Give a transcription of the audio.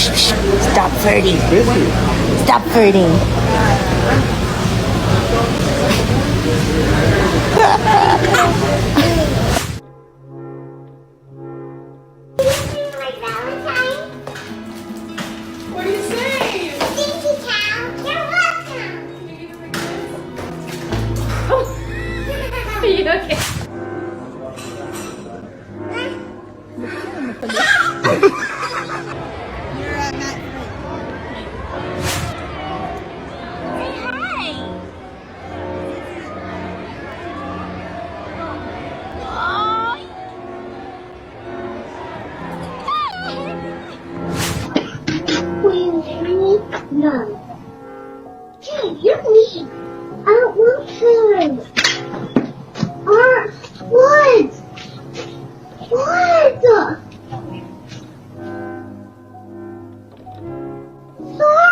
Stop flirting. Stop flirting. What do you say? Thank you, Cal. You're welcome. Are you okay? We need none.